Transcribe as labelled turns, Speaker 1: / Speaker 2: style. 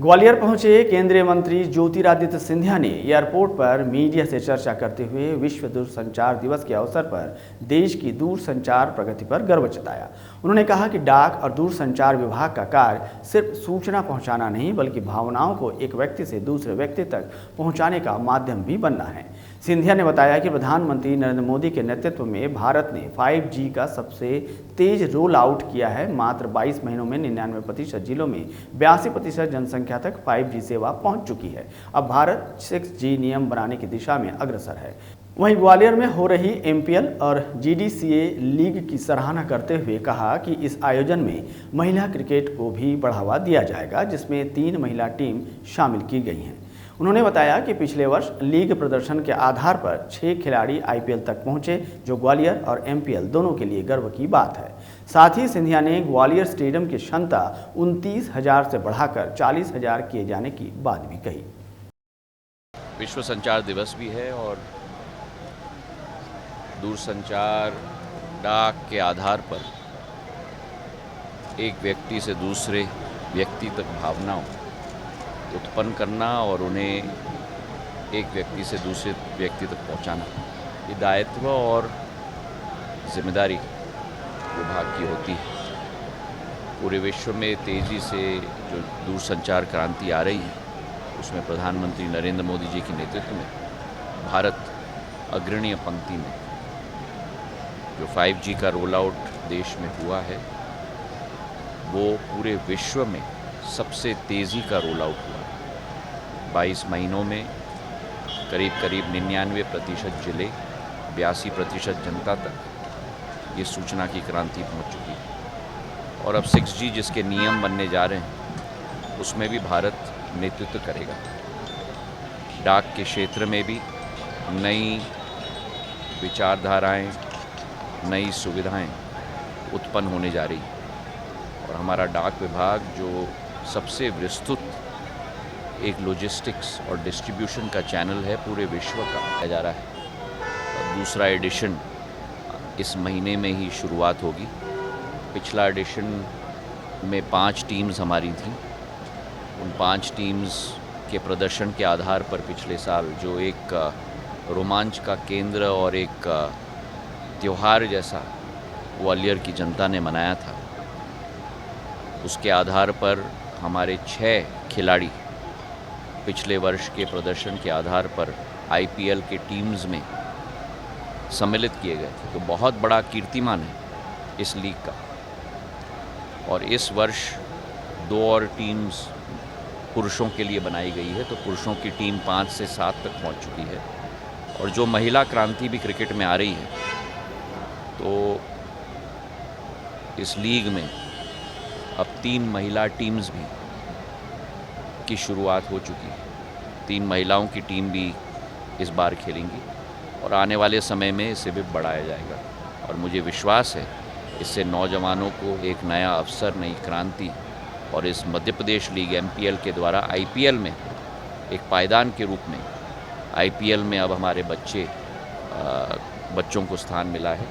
Speaker 1: ग्वालियर पहुंचे केंद्रीय मंत्री ज्योतिरादित्य सिंधिया ने एयरपोर्ट पर मीडिया से चर्चा करते हुए विश्व दूरसंचार दिवस के अवसर पर देश की दूरसंचार प्रगति पर गर्व जताया। उन्होंने कहा कि डाक और दूरसंचार विभाग का कार्य सिर्फ सूचना पहुंचाना नहीं बल्कि भावनाओं को एक व्यक्ति से दूसरे व्यक्ति तक पहुंचाने का माध्यम भी बनना है। सिंधिया ने बताया कि प्रधानमंत्री नरेंद्र मोदी के नेतृत्व में भारत ने 5G का सबसे तेज रोल आउट किया है। मात्र 22 महीनों में 99% जिलों में 82% जनसंख्या तक 5G सेवा पहुंच चुकी है। अब भारत 6G नियम बनाने की दिशा में अग्रसर है। वहीं ग्वालियर में हो रही MPL और GDCA लीग की सराहना करते हुए कहा कि इस आयोजन में महिला क्रिकेट को भी बढ़ावा दिया जाएगा, जिसमें 3 महिला टीम शामिल की गई हैं। उन्होंने बताया कि पिछले वर्ष लीग प्रदर्शन के आधार पर 6 खिलाड़ी IPL तक पहुंचे, जो ग्वालियर और MPL दोनों के लिए गर्व की बात है। साथ ही सिंधिया ने ग्वालियर स्टेडियम की क्षमता 29,000 से बढ़ाकर 40,000 किए जाने की बात भी कही।
Speaker 2: विश्व संचार दिवस भी है और दूरसंचार डाक के आधार पर एक व्यक्ति से दूसरे व्यक्ति तक भावनाओं उत्पन्न करना और उन्हें एक व्यक्ति से दूसरे व्यक्ति तक पहुंचाना, ये दायित्व और जिम्मेदारी विभाग की होती है। पूरे विश्व में तेज़ी से जो दूरसंचार क्रांति आ रही है, उसमें प्रधानमंत्री नरेंद्र मोदी जी के नेतृत्व में भारत अग्रणीय पंक्ति में जो 5G का रोल आउट देश में हुआ है, वो पूरे विश्व में सबसे तेज़ी का रोल आउट हुआ। 22 महीनों में करीब 99% जिले, 82% जनता तक ये सूचना की क्रांति पहुंच चुकी है। और अब 6G जिसके नियम बनने जा रहे हैं, उसमें भी भारत नेतृत्व करेगा। डाक के क्षेत्र में भी नई विचारधाराएं, नई सुविधाएं उत्पन्न होने जा रही हैं। और हमारा डाक विभाग जो सबसे विस्तृत एक लॉजिस्टिक्स और डिस्ट्रीब्यूशन का चैनल है, पूरे विश्व का जा रहा है। और दूसरा एडिशन इस महीने में ही शुरुआत होगी। पिछला एडिशन में 5 टीम्स हमारी थीं। उन 5 टीम्स के प्रदर्शन के आधार पर पिछले साल जो एक रोमांच का केंद्र और एक त्यौहार जैसा ग्वालियर की जनता ने मनाया था, उसके आधार पर हमारे 6 खिलाड़ी पिछले वर्ष के प्रदर्शन के आधार पर IPL के टीम्स में सम्मिलित किए गए थे। तो बहुत बड़ा कीर्तिमान है इस लीग का। और इस वर्ष 2 और टीम्स पुरुषों के लिए बनाई गई है, तो पुरुषों की टीम 5 से 7 तक पहुंच चुकी है। और जो महिला क्रांति भी क्रिकेट में आ रही है, तो इस लीग में अब 3 महिला टीम्स भी की शुरुआत हो चुकी है। 3 महिलाओं की टीम भी इस बार खेलेंगी और आने वाले समय में इसे भी बढ़ाया जाएगा। और मुझे विश्वास है इससे नौजवानों को एक नया अवसर, नई क्रांति, और इस मध्य प्रदेश लीग MPL के द्वारा IPL में एक पायदान के रूप में IPL में अब हमारे बच्चों को स्थान मिला है।